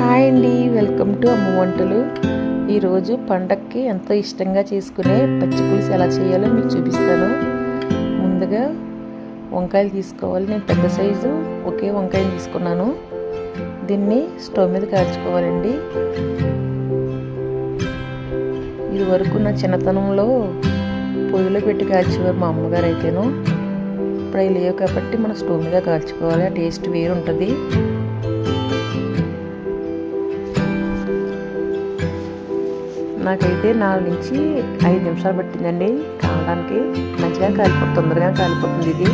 Hi అండి, welcome to అమ్మ వంటలు. ఈరోజు పండక్కి ఎంతో ఇష్టంగా చేసుకునే పచ్చి పులుసు ఎలా చేయాలో మీకు చూపిస్తాను. ముందుగా వంకాయలు తీసుకోవాలి. నేను పెద్ద సైజు ఒకే వంకాయలు తీసుకున్నాను. దీన్ని స్టవ్ మీద కాల్చుకోవాలండి. ఇది వరకు నా చిన్నతనంలో పొయ్యిలో పెట్టి కాల్చేవారు మా అమ్మగారు అయితేను. ఇప్పుడు అవి లేవు కాబట్టి మనం స్టవ్ మీద కాల్చుకోవాలి. ఆ టేస్ట్ వేరు ఉంటుంది. నాకైతే 4 నుంచి 5 నిమిషాలు పట్టిందండి కావడానికి. మంచిగా కాలిపోతుంది, తొందరగా కాలిపోతుంది ఇది.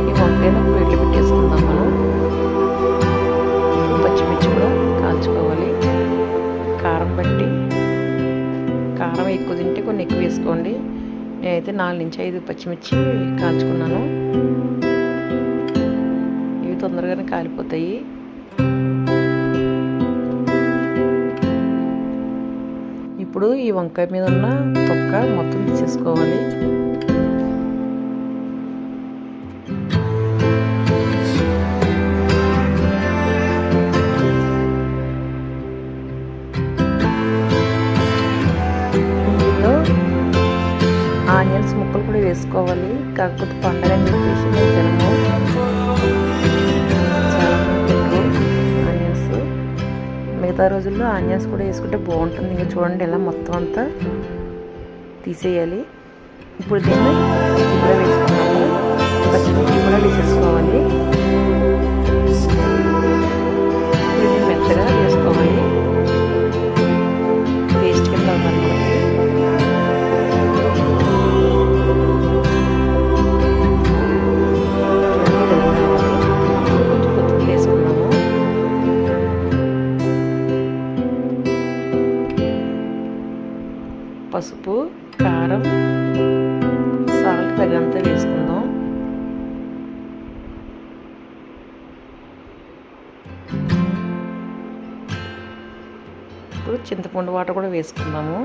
ఈ వంకాయను ప్లేట్లో పెట్టేసుకుందాం మనం. పచ్చిమిర్చి కూడా కాల్చుకోవాలి. కారం బట్టి, కారం ఎక్కువ తింటే కొన్ని ఎక్కువ వేసుకోండి. నేనైతే 4 నుంచి 5 పచ్చిమిర్చి కాల్చుకున్నాను. ఇవి తొందరగానే కాలిపోతాయి. ఇప్పుడు ఈ వంకాయ మీద ఉన్న తొక్క మొత్తం తీసేసుకోవాలి. ఆనియన్స్ ముక్కలు కూడా వేసుకోవాలి. కాకపోతే పండగ అని చెప్పేసి నేను తినము. చాలా మంది ఆనియన్స్. మిగతా రోజుల్లో ఆనియన్స్ కూడా వేసుకుంటే బాగుంటుంది. ఇంకా చూడండి, ఇలా మొత్తం అంతా తీసేయాలి. ఇప్పుడు దీన్ని కూడా వేసుకున్నాము. పచ్చిమిర్చి కూడా వేసేసుకోవాలి. దీన్ని మెత్తగా వేసుకోవాలి. పేస్ట్ కింద అవ్వాలి. పసుపు, కారం, సాల్ట్ తగినంత వేసుకుందాం. ఇప్పుడు చింతపండు వాటర్ కూడా వేసుకుందాము.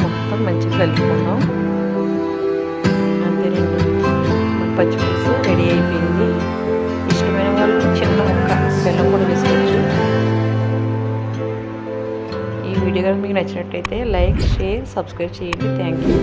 మొత్తం మంచిగా కలుపుకుందాం. అంతేనండి, మన పచ్చి పులుసు రెడీ అయిపోయింది. ఇష్టమైన వాళ్ళు చిన్న ముక్క బెల్లం కూడా వేసుకోవచ్చు. ఈ వీడియో కనుక మీకు నచ్చినట్టయితే లైక్, షేర్, సబ్స్క్రైబ్ చేయండి. Thank you.